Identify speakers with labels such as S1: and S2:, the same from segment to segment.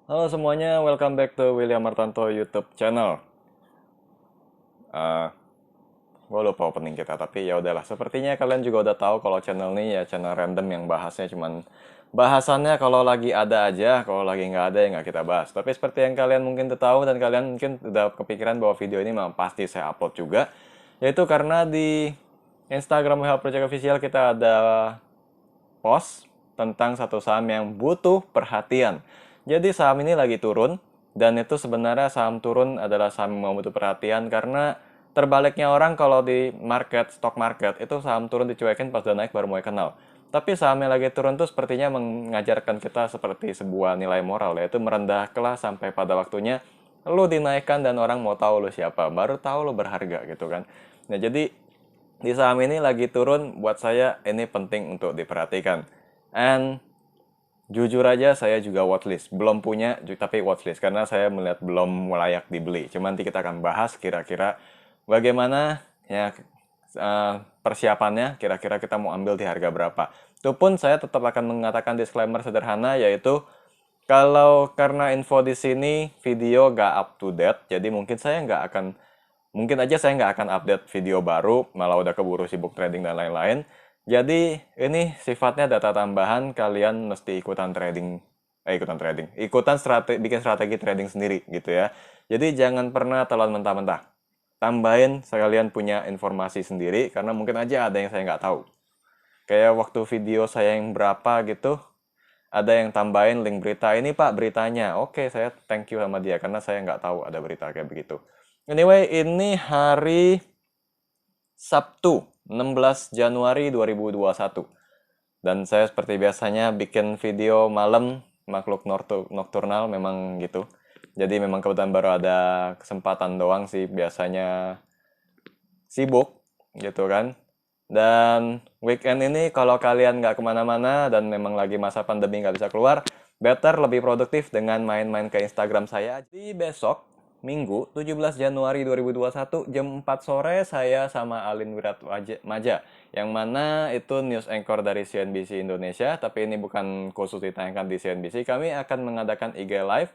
S1: Halo semuanya, welcome back to William Martanto YouTube channel. Eh, gue lupa opening kita, tapi ya udahlah. Sepertinya kalian juga udah tahu kalau channel ini ya channel random yang bahasnya cuman bahasannya kalau lagi ada aja, kalau lagi nggak ada ya nggak kita bahas. Tapi seperti yang kalian mungkin udah tahu dan kalian mungkin udah kepikiran bahwa video ini memang pasti saya upload juga, yaitu karena di Instagram WH Project Official kita ada post tentang satu saham yang butuh perhatian. Jadi saham ini lagi turun, dan itu sebenarnya saham turun adalah saham yang butuh perhatian karena terbaliknya orang kalau di market, stock market, itu saham turun dicuekin pas udah naik baru mulai kenal. Tapi saham yang lagi turun tuh sepertinya mengajarkan kita seperti sebuah nilai moral, yaitu merendah kelas sampai pada waktunya lu dinaikkan dan orang mau tahu lu siapa, baru tahu lu berharga gitu kan. Nah jadi di saham ini lagi turun, buat saya ini penting untuk diperhatikan. And jujur aja saya juga watchlist. Belum punya, tapi watchlist. Karena saya melihat belum layak dibeli. Cuman nanti kita akan bahas kira-kira bagaimana ya persiapannya. Kira-kira kita mau ambil di harga berapa. Itu pun saya tetap akan mengatakan disclaimer sederhana, yaitu kalau karena info di sini video gak up to date, jadi mungkin aja saya nggak akan update video baru, malah udah keburu sibuk trading dan lain-lain. Jadi ini sifatnya data tambahan, kalian mesti ikutan strategi, bikin strategi trading sendiri gitu ya. Jadi jangan pernah telan mentah-mentah. Tambahin sekalian punya informasi sendiri, karena mungkin aja ada yang saya nggak tahu. Kayak waktu video saya yang berapa gitu, ada yang tambahin link berita ini pak beritanya. Oke, saya thank you sama dia karena saya nggak tahu ada berita kayak begitu. Anyway, ini hari Sabtu 16 Januari 2021. Dan saya seperti biasanya bikin video malam, makhluk nokturnal memang gitu. Jadi memang kebetulan baru ada kesempatan doang sih, biasanya sibuk gitu kan. Dan weekend ini kalau kalian nggak kemana-mana dan memang lagi masa pandemi nggak bisa keluar, better lebih produktif dengan main-main ke Instagram saya. Di besok, Minggu 17 Januari 2021, jam 4 sore, saya sama Alin Maja, yang mana itu news anchor dari CNBC Indonesia, tapi ini bukan khusus ditayangkan di CNBC. Kami akan mengadakan IG Live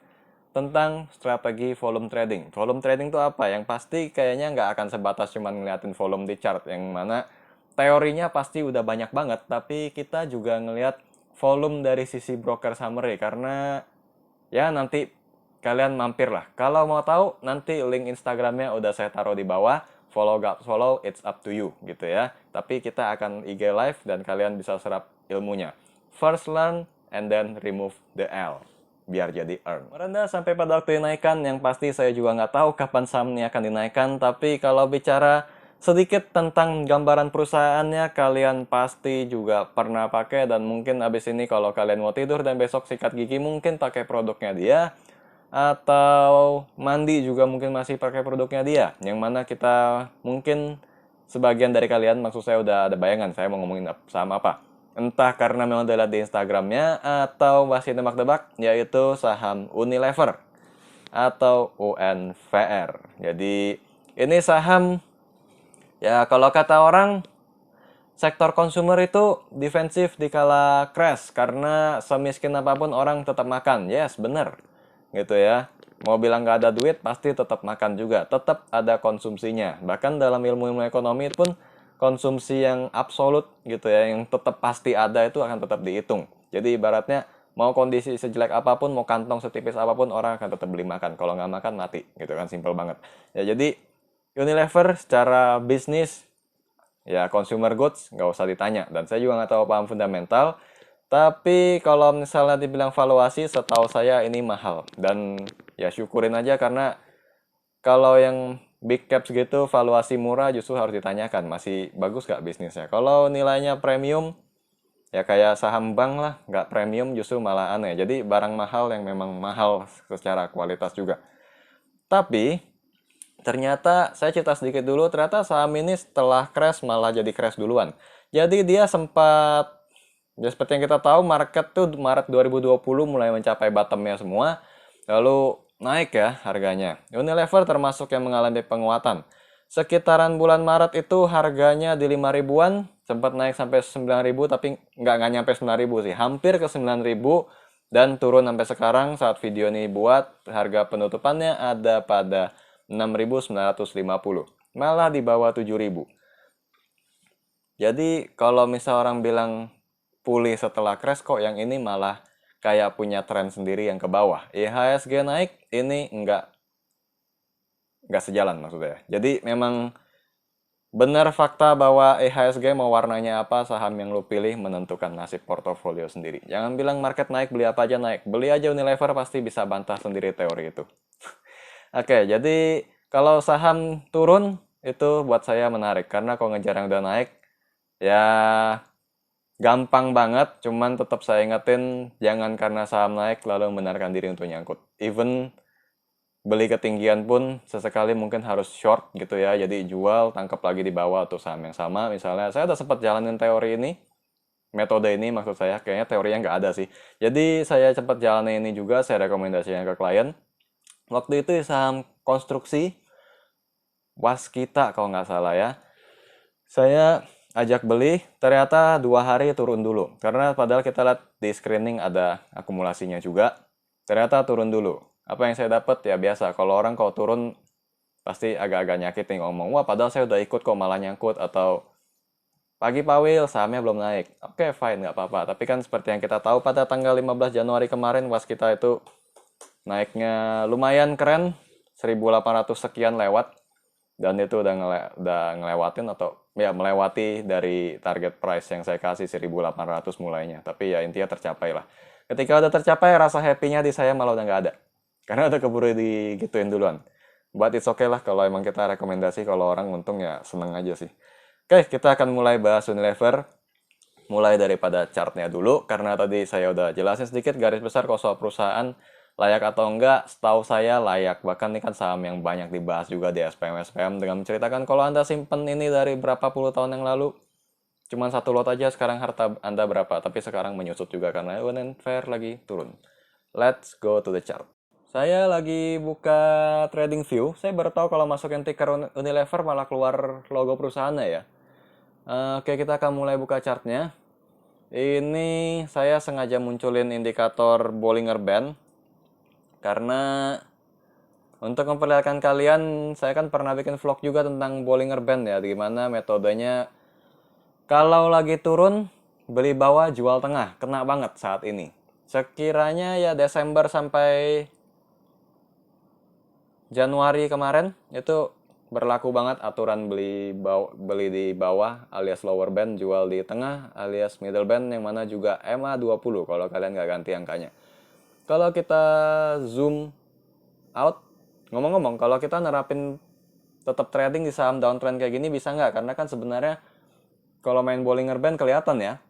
S1: tentang strategi volume trading. Volume trading itu apa? Yang pasti kayaknya nggak akan sebatas cuma ngeliatin volume di chart, yang mana teorinya pasti udah banyak banget, tapi kita juga ngeliat volume dari sisi broker summary, karena ya nanti kalian mampir lah. Kalau mau tahu, nanti link Instagramnya udah saya taruh di bawah. Follow gak follow, it's up to you gitu ya. Tapi kita akan IG live dan kalian bisa serap ilmunya. First learn and then remove the L, biar jadi earn. Merendah sampai pada waktu dinaikkan, yang pasti saya juga nggak tahu kapan saham ini akan dinaikkan. Tapi kalau bicara sedikit tentang gambaran perusahaannya, kalian pasti juga pernah pakai, dan mungkin abis ini kalau kalian mau tidur dan besok sikat gigi mungkin pakai produknya dia, atau mandi juga mungkin masih pakai produknya dia. Yang mana kita mungkin sebagian dari kalian, maksud saya udah ada bayangan saya mau ngomongin saham apa. Entah karena memang udah lihat di Instagramnya atau masih tebak-tebak, yaitu saham Unilever atau UNVR. Jadi ini saham, ya kalau kata orang, sektor consumer itu defensif di kala crash, karena semiskin apapun orang tetap makan. Yes, bener gitu ya. Mau bilang nggak ada duit, pasti tetap makan juga, tetap ada konsumsinya. Bahkan dalam ilmu-ilmu ekonomi pun, konsumsi yang absolut gitu ya, yang tetap pasti ada, itu akan tetap dihitung. Jadi ibaratnya mau kondisi sejelek apapun, mau kantong setipis apapun, orang akan tetap beli makan. Kalau nggak makan mati gitu kan, simple banget ya. Jadi Unilever secara bisnis, ya consumer goods, nggak usah ditanya. Dan saya juga nggak tahu paham fundamental. Tapi kalau misalnya dibilang valuasi, setahu saya ini mahal. Dan ya syukurin aja, karena kalau yang big caps gitu valuasi murah justru harus ditanyakan. Masih bagus nggak bisnisnya? Kalau nilainya premium, ya kayak saham bank lah, nggak premium justru malah aneh. Jadi barang mahal yang memang mahal secara kualitas juga. Tapi ternyata saya cerita sedikit dulu, ternyata saham ini setelah crash malah jadi crash duluan. Jadi dia sempat, ya seperti yang kita tahu, market tuh Maret 2020 mulai mencapai bottomnya semua, lalu naik ya harganya. Unilever termasuk yang mengalami penguatan. Sekitaran bulan Maret itu harganya di 5 ribuan, sempat naik sampai 9 ribu, tapi nggak nyampe 9 ribu sih, hampir ke 9 ribu. Dan turun sampai sekarang saat video ini buat, harga penutupannya ada pada 6.950. Malah di bawah 7.000. Jadi kalau misal orang bilang pulih setelah crash, kok yang ini malah kayak punya tren sendiri yang ke bawah. IHSG naik, ini nggak sejalan maksudnya. Jadi memang benar fakta bahwa IHSG mau warnanya apa, saham yang lu pilih menentukan nasib portofolio sendiri. Jangan bilang market naik, beli apa aja naik. Beli aja Unilever pasti bisa bantah sendiri teori itu. Oke, jadi kalau saham turun, itu buat saya menarik. Karena kalau ngejar yang udah naik, ya gampang banget, cuman tetap saya ingetin jangan karena saham naik lalu membenarkan diri untuk nyangkut. Even beli ketinggian pun sesekali mungkin harus short gitu ya. Jadi jual, tangkap lagi di bawah atau saham yang sama. Misalnya saya udah sempat jalanin teori ini, metode ini maksud saya, kayaknya teorinya nggak ada sih. Jadi saya sempat jalanin ini juga, saya rekomendasikan ke klien. Waktu itu saham konstruksi, Waskita kalau nggak salah ya. Saya ajak beli, ternyata 2 hari turun dulu. Karena padahal kita lihat di screening ada akumulasinya juga. Ternyata turun dulu. Apa yang saya dapat ya biasa. Kalau orang kalau turun pasti agak-agak nyakitin ngomong. Wah padahal saya udah ikut kok malah nyangkut. Atau pagi Pak Wil, sahamnya belum naik. Oke fine, nggak apa-apa. Tapi kan seperti yang kita tahu pada tanggal 15 Januari kemarin Waskita itu naiknya lumayan keren. 1.800 sekian lewat. Dan itu udah ngelewatin atau ya melewati dari target price yang saya kasih 1.800 mulainya. Tapi ya intinya tercapai lah. Ketika udah tercapai, rasa happy-nya di saya malah udah nggak ada. Karena udah keburu digituin duluan. But it's okay lah kalau emang kita rekomendasi, kalau orang untung ya seneng aja sih. Oke, kita akan mulai bahas Unilever. Mulai daripada chartnya dulu, karena tadi saya udah jelasin sedikit garis besar kalau soal perusahaan layak atau enggak, setahu saya layak. Bahkan ini kan saham yang banyak dibahas juga di SPM dengan menceritakan kalau Anda simpen ini dari berapa puluh tahun yang lalu, cuma satu lot aja, sekarang harta Anda berapa. Tapi sekarang menyusut juga karena Unilever lagi turun. Let's go to the chart. Saya lagi buka TradingView. Saya baru tahu kalau masukin ticker Unilever malah keluar logo perusahaannya ya. Oke, kita akan mulai buka chartnya. Ini saya sengaja munculin indikator Bollinger Band karena untuk memperlihatkan kalian, saya kan pernah bikin vlog juga tentang Bollinger Band ya, gimana metodenya kalau lagi turun, beli bawah, jual tengah, kena banget saat ini. Sekiranya ya Desember sampai Januari kemarin, itu berlaku banget aturan beli di bawah alias lower band, jual di tengah alias middle band, yang mana juga MA20 kalau kalian nggak ganti angkanya. Kalau kita zoom out, ngomong-ngomong, kalau kita nerapin tetap trading di saham downtrend kayak gini bisa nggak? Karena kan sebenarnya kalau main Bollinger Band kelihatan ya,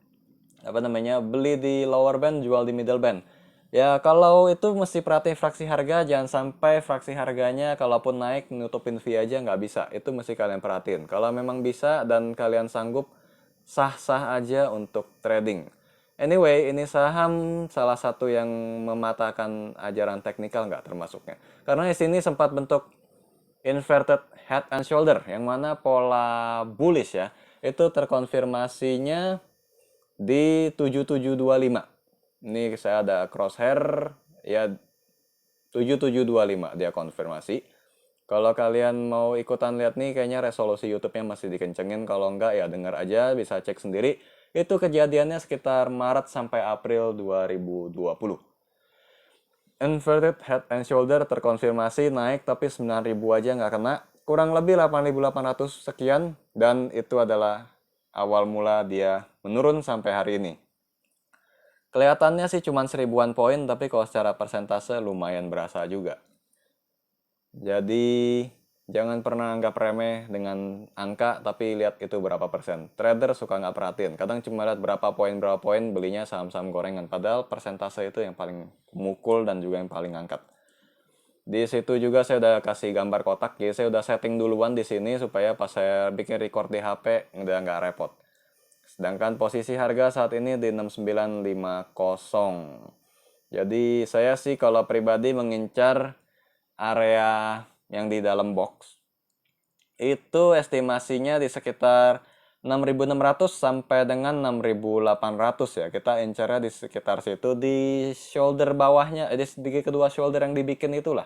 S1: apa namanya, beli di lower band, jual di middle band. Ya kalau itu mesti perhatiin fraksi harga, jangan sampai fraksi harganya kalaupun naik nutupin fee aja, nggak bisa. Itu mesti kalian perhatiin. Kalau memang bisa dan kalian sanggup, sah-sah aja untuk trading. Anyway, ini saham salah satu yang mematahkan ajaran teknikal nggak termasuknya. Karena di sini sempat bentuk inverted head and shoulder, yang mana pola bullish ya, itu terkonfirmasinya di 7725. Ini saya ada crosshair ya 7725 dia konfirmasi. Kalau kalian mau ikutan lihat nih, kayaknya resolusi YouTube-nya masih dikencengin. Kalau enggak ya dengar aja, bisa cek sendiri. Itu kejadiannya sekitar Maret sampai April 2020. Inverted head and shoulder terkonfirmasi naik, tapi 9.000 aja nggak kena. Kurang lebih 8.800 sekian, dan itu adalah awal mula dia menurun sampai hari ini. Kelihatannya sih cuma 1000-an poin, tapi kalau secara persentase lumayan berasa juga. Jadi jangan pernah anggap remeh dengan angka, tapi lihat itu berapa persen. Trader suka nggak perhatiin. Kadang cuma lihat berapa poin belinya saham-saham gorengan. Padahal persentase itu yang paling mukul dan juga yang paling angkat. Di situ juga saya udah kasih gambar kotak. Jadi saya udah setting duluan di sini supaya pas saya bikin record di HP udah nggak repot. Sedangkan posisi harga saat ini di 6950. Jadi saya sih kalau pribadi mengincar area yang di dalam box. Itu estimasinya di sekitar 6.600 sampai dengan 6.800 ya. Kita incernya di sekitar situ, di shoulder bawahnya, di kedua shoulder yang dibikin itulah.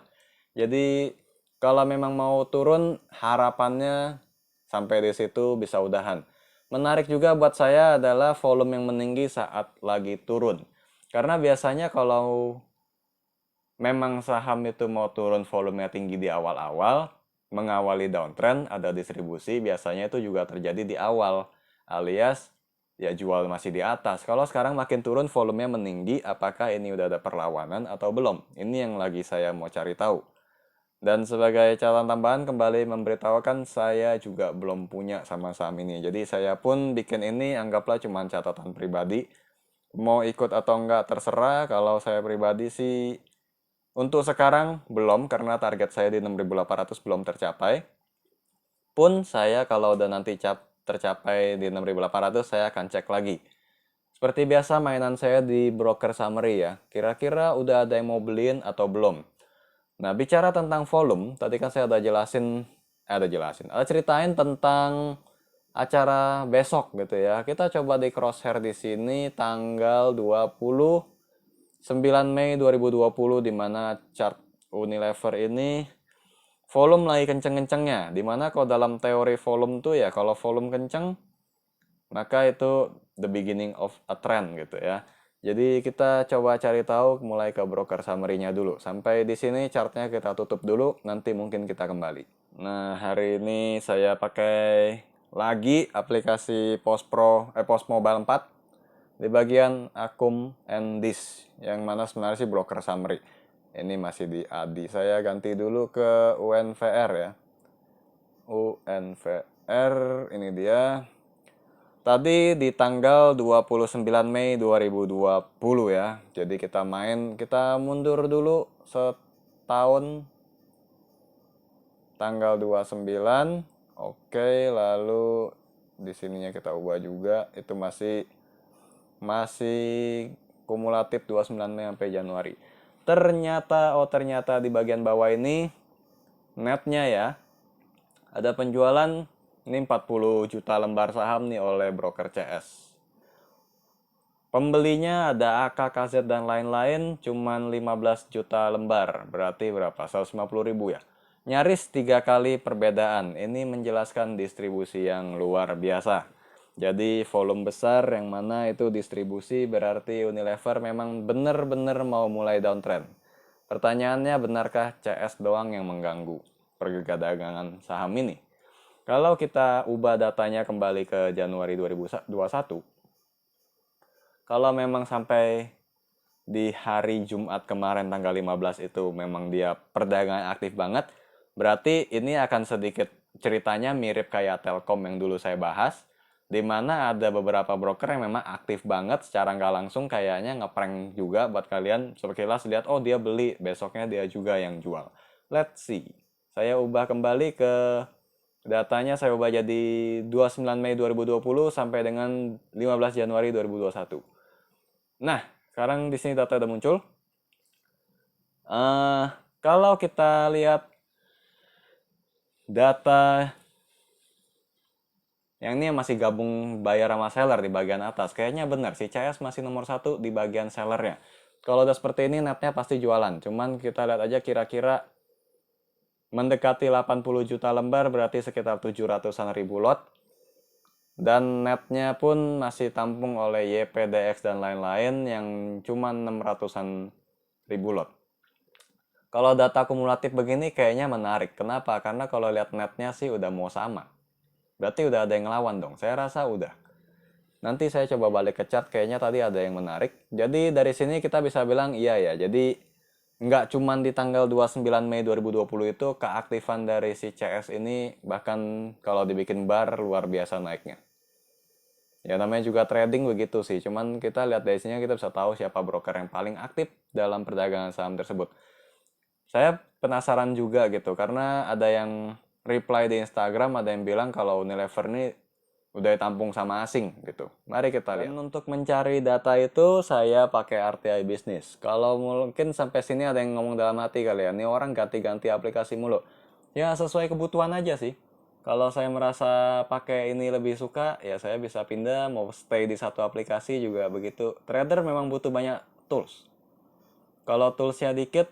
S1: Jadi kalau memang mau turun, harapannya sampai di situ bisa udahan. Menarik juga buat saya adalah volume yang meninggi saat lagi turun. Karena biasanya kalau memang saham itu mau turun volumenya tinggi di awal-awal, mengawali downtrend, ada distribusi, biasanya itu juga terjadi di awal, alias ya jual masih di atas. Kalau sekarang makin turun volumenya meninggi, apakah ini udah ada perlawanan atau belum? Ini yang lagi saya mau cari tahu. Dan sebagai catatan tambahan kembali memberitahukan saya juga belum punya sama saham ini. Jadi saya pun bikin ini anggaplah cuma catatan pribadi. Mau ikut atau enggak terserah. Kalau saya pribadi sih untuk sekarang belum, karena target saya di 6.800 belum tercapai. Pun saya kalau udah nanti tercapai di 6.800 saya akan cek lagi. Seperti biasa mainan saya di broker summary ya. Kira-kira udah ada yang mau beliin atau belum. Nah, bicara tentang volume, tadi kan saya ada ceritain tentang acara besok gitu ya. Kita coba di crosshair di sini tanggal 29 Mei 2020 di mana chart Unilever ini volume lagi kenceng-kencengnya. Dimana kalau dalam teori volume tuh ya, kalau volume kenceng maka itu the beginning of a trend gitu ya. Jadi kita coba cari tahu mulai ke broker summary-nya dulu. Sampai di sini chartnya kita tutup dulu, nanti mungkin kita kembali. Nah, hari ini saya pakai lagi aplikasi Post Mobile 4 di bagian Akum and Dis, yang mana sebenarnya sih broker summary. Ini masih di ADI. Saya ganti dulu ke UNVR ya. UNVR, ini dia. Tadi di tanggal 29 Mei 2020 ya. Jadi kita mundur dulu setahun tanggal 29. Oke, lalu di sininya kita ubah juga. Itu masih kumulatif 29 Mei sampai Januari. Ternyata di bagian bawah ini netnya ya. Ada penjualan ini 40 juta lembar saham nih oleh broker CS. Pembelinya ada AK, KZ, dan lain-lain cuman 15 juta lembar. Berarti berapa? 150 ribu ya. Nyaris 3 kali perbedaan. Ini menjelaskan distribusi yang luar biasa. Jadi volume besar yang mana itu distribusi berarti Unilever memang benar-benar mau mulai downtrend. Pertanyaannya, benarkah CS doang yang mengganggu perdagangan saham ini? Kalau kita ubah datanya kembali ke Januari 2021, kalau memang sampai di hari Jumat kemarin tanggal 15 itu memang dia perdagangan aktif banget, berarti ini akan sedikit ceritanya mirip kayak Telkom yang dulu saya bahas, di mana ada beberapa broker yang memang aktif banget secara nggak langsung kayaknya ngeprank juga buat kalian sekilas lihat, oh dia beli, besoknya dia juga yang jual. Let's see. Saya ubah kembali ke datanya, saya ubah jadi 29 Mei 2020 sampai dengan 15 Januari 2021. Nah, sekarang di sini data udah muncul. Kalau kita lihat data yang ini masih gabung bayar sama seller di bagian atas, kayaknya benar sih CS masih nomor 1 di bagian sellernya. Kalau udah seperti ini netnya pasti jualan. Cuman kita lihat aja kira-kira mendekati 80 juta lembar berarti sekitar 700-an ribu lot. Dan netnya pun masih tampung oleh YPDX dan lain-lain yang cuma 600-an ribu lot. Kalau data kumulatif begini kayaknya menarik. Kenapa? Karena kalau lihat netnya sih udah mau sama. Berarti udah ada yang ngelawan dong. Saya rasa udah. Nanti saya coba balik ke chart, kayaknya tadi ada yang menarik. Jadi dari sini kita bisa bilang iya ya. Jadi nggak cuman di tanggal 29 Mei 2020 itu keaktifan dari si CS ini bahkan kalau dibikin bar luar biasa naiknya. Ya namanya juga trading begitu sih. Cuman kita lihat dari sini kita bisa tahu siapa broker yang paling aktif dalam perdagangan saham tersebut. Saya penasaran juga gitu karena ada yang reply di Instagram, ada yang bilang kalau Unilever ini udah ditampung sama asing gitu. Mari kita lihat. Dan untuk mencari data itu saya pakai RTI Business. Kalau mungkin sampai sini ada yang ngomong dalam hati kali ya, ini orang ganti-ganti aplikasi mulu. Ya sesuai kebutuhan aja sih. Kalau saya merasa pakai ini lebih suka, ya saya bisa pindah, mau stay di satu aplikasi juga begitu. Trader memang butuh banyak tools. Kalau toolsnya dikit,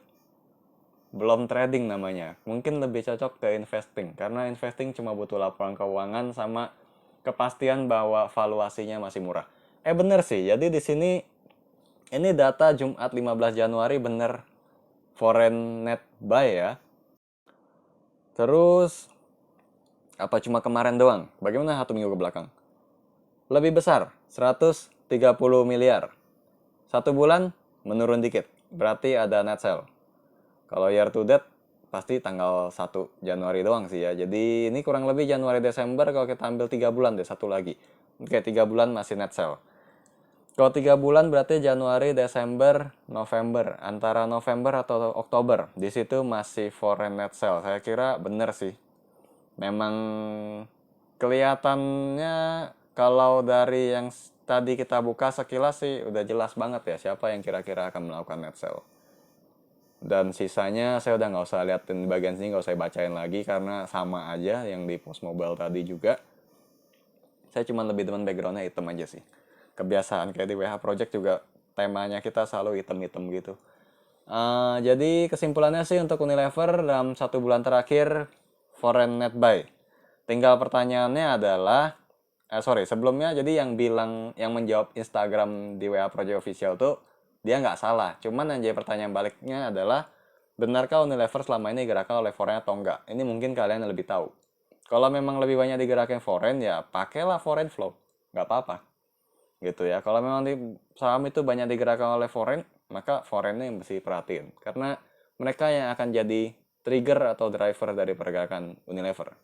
S1: belum trading namanya. Mungkin lebih cocok ke investing, karena investing cuma butuh laporan keuangan sama kepastian bahwa valuasinya masih murah. Bener sih, jadi di sini ini data Jumat 15 Januari bener foreign net buy ya. Terus apa cuma kemarin doang? Bagaimana 1 minggu ke belakang? Lebih besar, 130 miliar. 1 bulan menurun dikit, berarti ada net sell. Kalau year to date pasti tanggal 1 Januari doang sih ya. Jadi ini kurang lebih Januari Desember, kalau kita ambil 3 bulan deh, satu lagi. Oke, 3 bulan masih net sell. Kalau 3 bulan berarti Januari, Desember, November. Antara November atau Oktober. Di situ masih foreign net sell. Saya kira bener sih. Memang kelihatannya kalau dari yang tadi kita buka sekilas sih udah jelas banget ya siapa yang kira-kira akan melakukan net sell. Dan sisanya saya udah nggak usah liatin di bagian sini, nggak usah bacain lagi karena sama aja yang di post mobile tadi juga. Saya cuma lebih demen backgroundnya hitam aja sih. Kebiasaan kayak di WH Project juga temanya kita selalu hitam-hitam gitu. Jadi kesimpulannya sih untuk Unilever dalam 1 bulan terakhir foreign net buy. Tinggal pertanyaannya adalah, sebelumnya jadi yang menjawab Instagram di WH Project Official tuh dia nggak salah. Cuman yang jadi pertanyaan baliknya adalah, benarkah Unilever selama ini digerakkan oleh foreign atau enggak? Ini mungkin kalian lebih tahu. Kalau memang lebih banyak digerakkan foreign, ya pakailah foreign flow. Nggak apa-apa. Gitu ya. Kalau memang saham itu banyak digerakkan oleh foreign, maka foreignnya yang mesti perhatiin. Karena mereka yang akan jadi trigger atau driver dari pergerakan Unilever.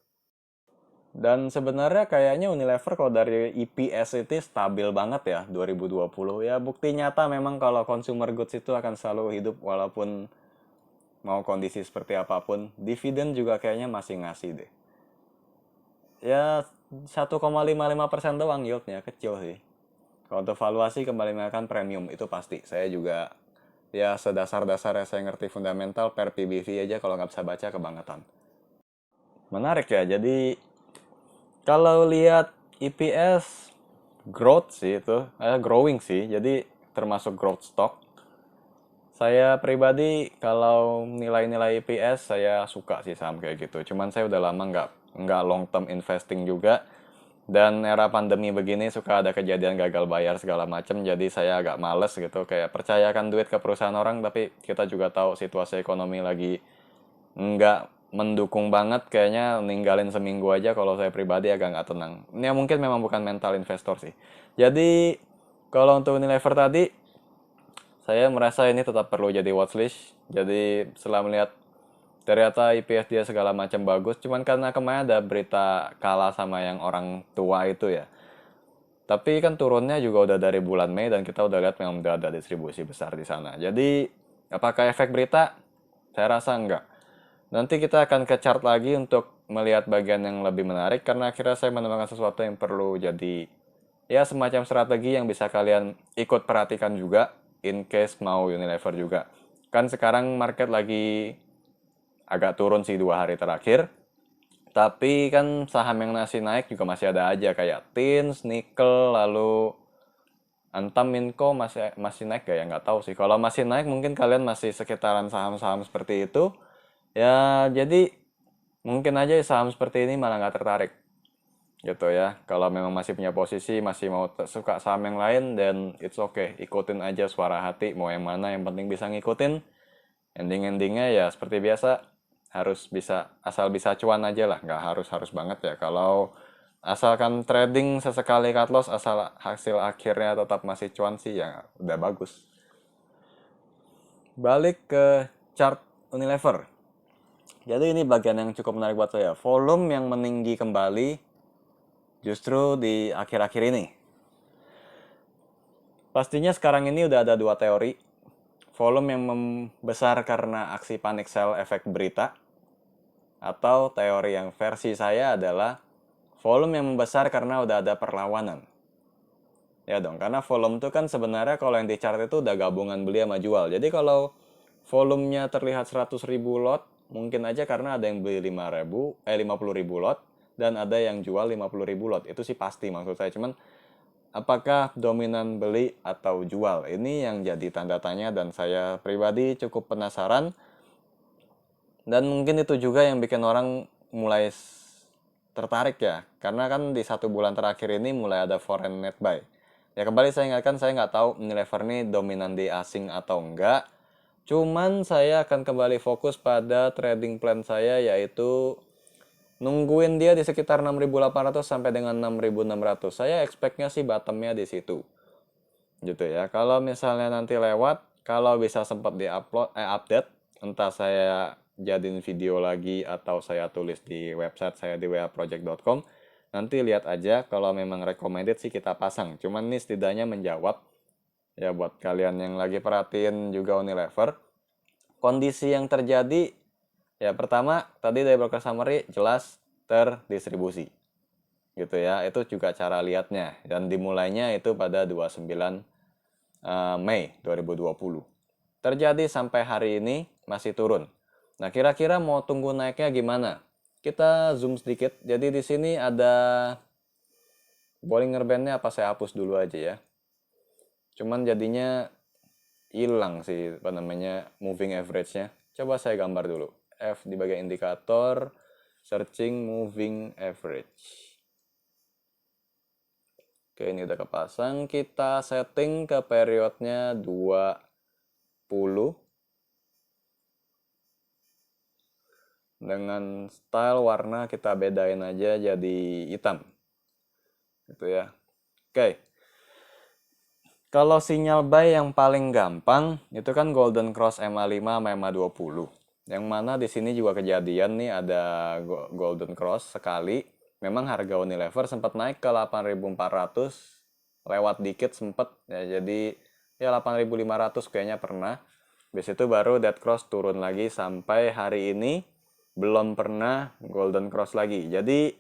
S1: Dan sebenarnya kayaknya Unilever kalau dari EPS itu stabil banget ya 2020. Ya bukti nyata memang kalau consumer goods itu akan selalu hidup walaupun mau kondisi seperti apapun. Dividen juga kayaknya masih ngasih deh. Ya 1,55% doang yieldnya, kecil sih. Kalau untuk valuasi kembali menggunakan premium itu pasti. Saya juga ya sedasar-dasarnya saya ngerti fundamental per PBV aja kalau nggak bisa baca kebangetan. Menarik ya, jadi kalau lihat EPS growth sih itu, growing sih, jadi termasuk growth stock. Saya pribadi kalau nilai-nilai EPS saya suka sih saham kayak gitu. Cuman saya udah lama nggak long term investing juga. Dan era pandemi begini suka ada kejadian gagal bayar segala macam, jadi saya agak males gitu. Kayak percayakan duit ke perusahaan orang, tapi kita juga tahu situasi ekonomi lagi nggak mendukung banget. Kayaknya ninggalin seminggu aja kalau saya pribadi agak nggak tenang. Ini mungkin memang bukan mental investor sih. Jadi kalau untuk Unilever tadi, saya merasa ini tetap perlu jadi watchlist. Jadi setelah melihat ternyata IPS dia segala macam bagus, cuman karena kemarin ada berita kalah sama yang orang tua itu ya. Tapi kan turunnya juga udah dari bulan Mei dan kita udah lihat memang udah ada distribusi besar di sana. Jadi apakah efek berita? Saya rasa enggak. Nanti kita akan ke chart lagi untuk melihat bagian yang lebih menarik karena akhirnya saya menemukan sesuatu yang perlu jadi ya semacam strategi yang bisa kalian ikut perhatikan juga in case mau Unilever juga. Kan sekarang market lagi agak turun sih 2 hari terakhir. Tapi kan saham yang masih naik juga masih ada aja kayak Tins, Nickel, lalu Antam, Minco masih naik gak ya? Nggak tahu sih. Kalau masih naik mungkin kalian masih sekitaran saham-saham seperti itu. Ya jadi mungkin aja saham seperti ini malah nggak tertarik. Gitu ya. Kalau memang masih punya posisi, masih mau suka saham yang lain, then it's okay. Ikutin aja suara hati, mau yang mana, yang penting bisa ngikutin. Ending-endingnya ya seperti biasa, harus bisa, asal bisa cuan aja lah, nggak harus banget ya. Kalau asalkan trading sesekali cut loss, asal hasil akhirnya tetap masih cuan sih ya udah bagus. Balik ke chart Unilever. Jadi ini bagian yang cukup menarik buat saya. Volume yang meninggi kembali justru di akhir-akhir ini. Pastinya sekarang ini udah ada 2 teori. Volume yang membesar karena aksi panic sell efek berita. Atau teori yang versi saya adalah volume yang membesar karena udah ada perlawanan. Ya dong, karena volume itu kan sebenarnya kalau yang di chart itu udah gabungan beli sama jual. Jadi kalau volumenya terlihat 100.000 lot, mungkin aja karena ada yang beli 50.000 lot, dan ada yang jual 50.000 lot. Itu sih pasti maksud saya. Cuman apakah dominan beli atau jual? Ini yang jadi tanda tanya dan saya pribadi cukup penasaran. Dan mungkin itu juga yang bikin orang mulai tertarik ya. Karena kan di 1 bulan terakhir ini mulai ada foreign net buy. Ya kembali saya ingatkan, saya nggak tahu Unilever ini dominan di asing atau enggak. Cuman saya akan kembali fokus pada trading plan saya, yaitu nungguin dia di sekitar 6.800 sampai dengan 6.600. Saya expect-nya sih bottom-nya di situ. Gitu ya. Kalau misalnya nanti lewat, kalau bisa sempat update, entah saya jadiin video lagi atau saya tulis di website saya di waproject.com. Nanti lihat aja, kalau memang recommended sih kita pasang. Cuman ini setidaknya menjawab ya buat kalian yang lagi perhatiin juga Unilever. Kondisi yang terjadi ya pertama tadi dari broker summary jelas terdistribusi. Gitu ya. Itu juga cara lihatnya dan dimulainya itu pada 29 Mei 2020. Terjadi sampai hari ini masih turun. Nah, kira-kira mau tunggu naiknya gimana? Kita zoom sedikit. Jadi di sini ada Bollinger Band-nya, apa saya hapus dulu aja ya. Cuman jadinya hilang sih apa namanya moving average-nya. Coba saya gambar dulu. F di bagian indikator, searching moving average. Oke, ini udah kepasang. Kita setting ke periodnya 20. Dengan style warna kita bedain aja jadi hitam. Gitu ya. Oke. Kalau sinyal buy yang paling gampang itu kan Golden Cross MA5 sama MA20. Yang mana di sini juga kejadian nih ada Golden Cross sekali. Memang harga Unilever sempat naik ke 8.400, lewat dikit sempat ya, jadi ya 8.500 kayaknya pernah. Habis itu baru Dead Cross turun lagi sampai hari ini belum pernah Golden Cross lagi. Jadi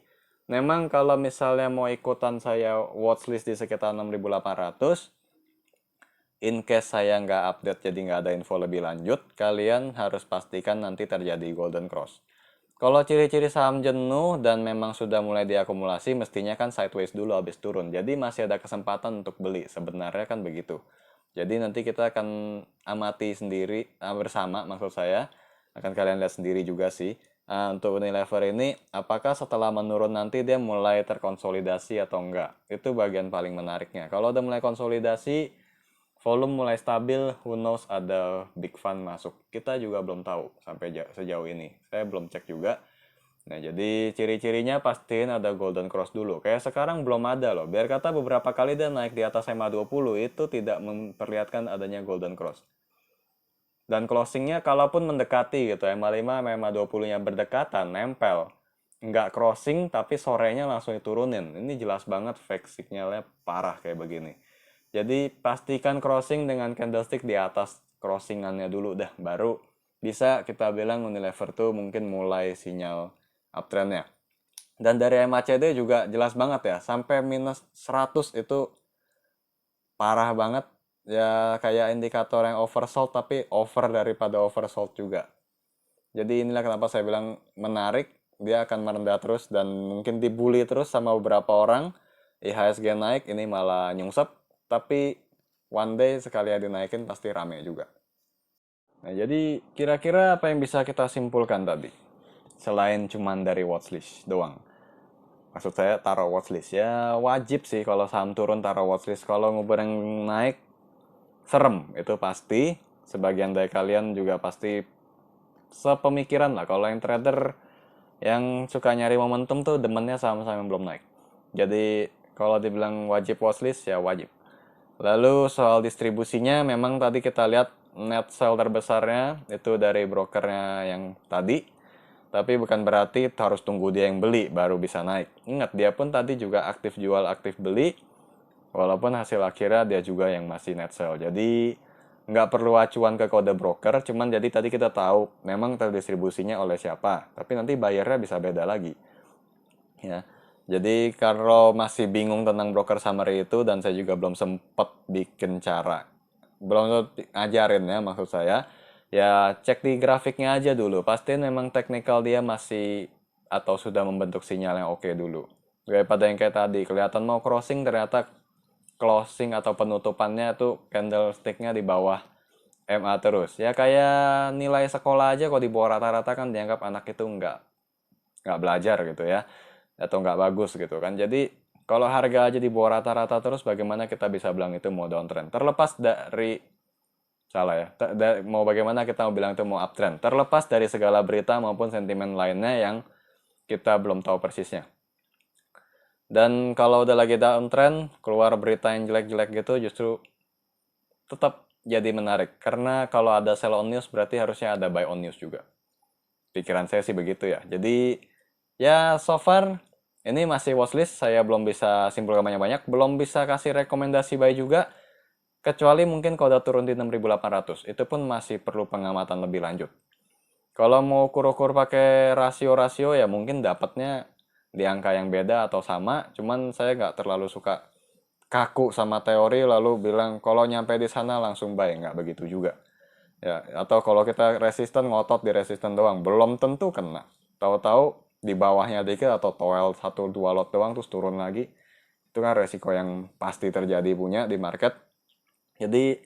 S1: memang kalau misalnya mau ikutan saya watchlist di sekitar 6.800, in case saya nggak update jadi nggak ada info lebih lanjut, kalian harus pastikan nanti terjadi Golden Cross. Kalau ciri-ciri saham jenuh dan memang sudah mulai diakumulasi, mestinya kan sideways dulu habis turun. Jadi masih ada kesempatan untuk beli, sebenarnya kan begitu. Jadi nanti kita akan amati sendiri, bersama maksud saya, akan kalian lihat sendiri juga sih. Untuk Unilever ini, apakah setelah menurun nanti dia mulai terkonsolidasi atau enggak? Itu bagian paling menariknya. Kalau udah mulai konsolidasi, volume mulai stabil, who knows ada big fund masuk. Kita juga belum tahu sampai sejauh ini. Saya belum cek juga. Nah, jadi ciri-cirinya pastiin ada Golden Cross dulu. Kayak sekarang belum ada loh. Biar kata beberapa kali dia naik di atas MA20, itu tidak memperlihatkan adanya Golden Cross. Dan closingnya kalaupun mendekati gitu, MA5 sama MA20-nya berdekatan, nempel. Nggak crossing, tapi sorenya langsung diturunin. Ini jelas banget fake signalnya parah kayak begini. Jadi pastikan crossing dengan candlestick di atas crossingannya dulu dah, baru bisa kita bilang Unilever tuh mungkin mulai sinyal uptrendnya. Dan dari MACD juga jelas banget ya, sampai minus 100 itu parah banget. Ya kayak indikator yang oversold, tapi over daripada oversold juga. Jadi inilah kenapa saya bilang menarik, dia akan merendah terus dan mungkin dibully terus sama beberapa orang. IHSG naik, ini malah nyungsep. Tapi one day sekali ya dinaikin pasti rame juga. Nah, jadi kira-kira apa yang bisa kita simpulkan tadi? Selain cuman dari watchlist doang. Maksud saya taruh watchlist. Ya wajib sih kalau saham turun taruh watchlist. Kalau ngubur yang naik, serem. Itu pasti. Sebagian dari kalian juga pasti sepemikiran lah. Kalau yang trader yang suka nyari momentum tuh demennya saham-saham yang belum naik. Jadi kalau dibilang wajib watchlist, ya wajib. Lalu soal distribusinya, memang tadi kita lihat net sell terbesarnya itu dari brokernya yang tadi. Tapi bukan berarti harus tunggu dia yang beli baru bisa naik. Ingat, dia pun tadi juga aktif jual, aktif beli. Walaupun hasil akhirnya dia juga yang masih net sell. Jadi nggak perlu acuan ke kode broker, cuman jadi tadi kita tahu memang terdistribusinya oleh siapa. Tapi nanti bayarnya bisa beda lagi. Ya. Jadi kalau masih bingung tentang broker summary itu dan saya juga belum sempat bikin cara, belum ngajarin ya maksud saya, ya cek di grafiknya aja dulu. Pastiin memang technical dia masih atau sudah membentuk sinyal yang oke dulu. Daripada yang kayak tadi, kelihatan mau crossing ternyata closing atau penutupannya tuh candlestick-nya di bawah MA terus. Ya kayak nilai sekolah aja kalau di bawah rata-rata kan dianggap anak itu nggak belajar gitu ya, atau nggak bagus gitu kan. Jadi kalau harga aja di bawah rata-rata terus, bagaimana kita bisa bilang itu mau downtrend? Terlepas dari salah ya, mau bagaimana kita mau bilang itu mau uptrend? Terlepas dari segala berita maupun sentimen lainnya yang kita belum tahu persisnya. Dan kalau udah lagi downtrend, keluar berita yang jelek-jelek gitu, justru tetap jadi menarik. Karena kalau ada sell on news, berarti harusnya ada buy on news juga. Pikiran saya sih begitu ya. Jadi, ya so far, ini masih watchlist. Saya belum bisa simpulkan banyak-banyak. Belum bisa kasih rekomendasi buy juga. Kecuali mungkin kalau udah turun di 6.800. Itu pun masih perlu pengamatan lebih lanjut. Kalau mau kur-kur pakai rasio-rasio, ya mungkin dapatnya di angka yang beda atau sama. Cuman saya nggak terlalu suka kaku sama teori lalu bilang kalau nyampe di sana langsung buy, nggak begitu juga ya. Atau kalau kita resisten ngotot di resisten doang, belum tentu kena, tahu-tahu di bawahnya dikit atau toel 1-2 lot doang terus turun lagi, itu kan resiko yang pasti terjadi punya di market. Jadi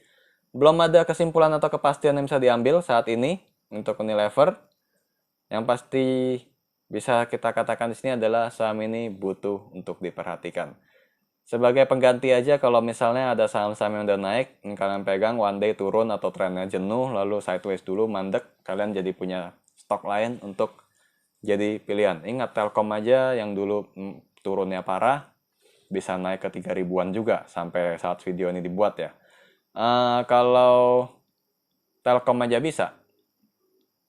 S1: belum ada kesimpulan atau kepastian yang bisa diambil saat ini untuk Unilever. Yang pasti bisa kita katakan di sini adalah saham ini butuh untuk diperhatikan. Sebagai pengganti aja kalau misalnya ada saham-saham yang udah naik, kalian pegang one day turun atau trennya jenuh, lalu sideways dulu mandek, kalian jadi punya stok lain untuk jadi pilihan. Ingat Telkom aja yang dulu turunnya parah, bisa naik ke 3 ribuan juga sampai saat video ini dibuat ya. Kalau Telkom aja bisa,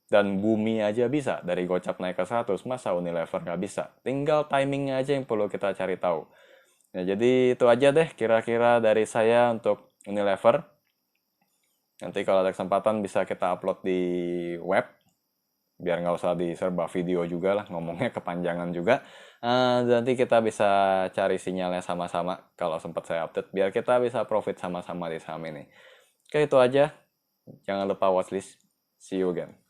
S1: dan Bumi aja bisa dari gocap naik ke 100, masa Unilever nggak bisa? Tinggal timingnya aja yang perlu kita cari tahu. Ya, jadi itu aja deh kira-kira dari saya untuk Unilever. Nanti kalau ada kesempatan bisa kita upload di web, biar nggak usah diserba video juga lah, ngomongnya kepanjangan juga. Nanti kita bisa cari sinyalnya sama-sama kalau sempat saya update, biar kita bisa profit sama-sama di saham ini. Oke, itu aja. Jangan lupa watchlist. See you again.